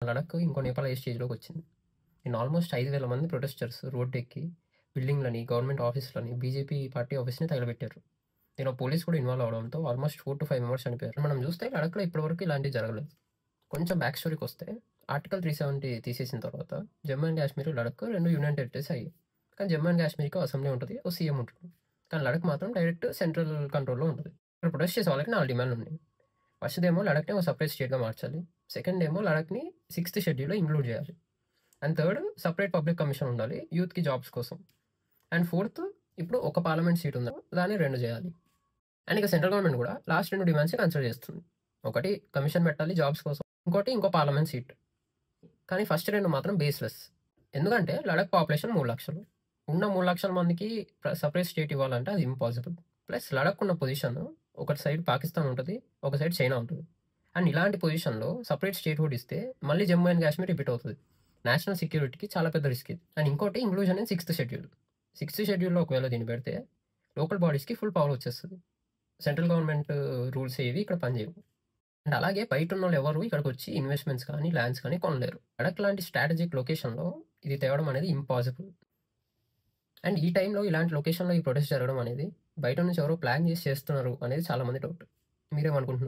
లడఖ్ ఇంకో నేపాల్ అయ్యే స్టేజ్‌లోకి వచ్చింది. నేను ఆల్మోస్ట్ 5,000 మంది ప్రొటెస్టర్స్ రోడ్డెక్కి బిల్డింగ్‌లని, గవర్నమెంట్ ఆఫీస్‌లని, బీజేపీ పార్టీ ఆఫీస్‌ని తగలబెట్టారు. దీనిలో పోలీస్ కూడా ఇన్వాల్వ్ అవ్వడంతో ఆల్మోస్ట్ 4-5 మెంబర్స్ చనిపోయారు. మనం చూస్తే లడఖ్‌లో ఇప్పటివరకు ఇలాంటివి జరగలేదు. కొంచెం బ్యాక్ స్టోరీకొస్తే ఆర్టికల్ 370 తీసేసిన తర్వాత Jammu and Kashmir, Ladakh 2 union territories అయ్యాయి. కానీ జమ్మూ అండ్ కాశ్మీర్‌కి అసెంబ్లీ ఉంటది. ఓ సీఎం ఉంటుంది. కానీ లడఖ్ మాత్రం డైరెక్ట్ సెంట్రల్ కంట్రోల్‌లో ఉంటది. ఇక్కడ ప్రొటెస్ట్ చేసే వాళ్ళకి 4 డిమాండ్‌లున్నాయి. ఫస్ట్‌దేమో లడఖ్‌ని ఒక సెపరేట్ స్టేట్‌గా మార్చాలి. సెకండ్ ఏమో లడఖ్‌ని 6థ్ షెడ్యూల్‌లో ఇంక్లూడ్ చేయాలి. And third separate public commission ఉండాలి యూత్‌కి జాబ్స్ కోసం. అండ్ ఫోర్త్ ఇప్పుడు ఒక పార్లమెంట్ సీట్ ఉందో దాన్ని 2 చేయాలి. అండ్ ఇక సెంట్రల్ గవర్నమెంట్ కూడా లాస్ట్ 2 డిమాండ్స్ కన్సిడర్ చేస్తుంది. ఒకటి కమిషన్ పెట్టాలి జాబ్స్ కోసం. ఇంకో పార్లమెంట్ సీట్. కానీ ఫస్ట్ 2 మాత్రం బేస్‌లెస్. ఎందుకంటే లడఖ్ పాపులేషన్ 3,00,000. ఉన్న 3,00,000 మందికి సెపరేట్ స్టేట్ ఇవ్వాలంటే అది ఇంపాసిబుల్. ప్లస్ లడఖ్ ఉన్న పొజిషన్ ఒక సైడ్ పాకిస్తాన్ ఉంటది. ఒక సైడ్ చైనా ఉంటది. అండ్ ఇలాంటి పొజిషన్‌లో సెపరేట్ స్టేట్‌హుడ్ ఇస్తే మళ్ళీ జమ్మూ అండ్ కాశ్మీర్ రిపీట్ అవుతది. నేషనల్ సెక్యూరిటీకి చాలా పెద్ద రిస్క్ ఇది. అండ్ ఇంకోటి ఇంక్లూజన్ ఇన్ 6థ్ షెడ్యూల్. 6థ్ షెడ్యూల్‌లో ఒకవేళ దీన్ని పెడితే లోకల్ బాడీస్‌కి ఫుల్ పవర్ వచ్చేస్తది. సెంట్రల్ గవర్నమెంట్ రూల్స్ ఏవి ఇక్కడ పనిచేయవు. అండ్ అలాగే బయటున్నోళ్ళు ఎవరు ఇక్కడికొచ్చి ఇన్వెస్ట్‌మెంట్స్ కానీ, ల్యాండ్స్ కానీ కొనలేరు. లడఖ్ లాంటి స్ట్రాటజిక్ లొకేషన్‌లో ఇది తేవడం అనేది ఇంపాసిబుల్. అండ్ ఈ టైంలో ఇలాంటి లొకేషన్‌లో ఈ ప్రొటెస్ట్ జరగడం అనేది బయట నుంచి ఎవరో ప్లాన్ చేసి చేస్తున్నారు అనేది చాలా మంది డౌట్. మీరేమనుకుంటున్నారు?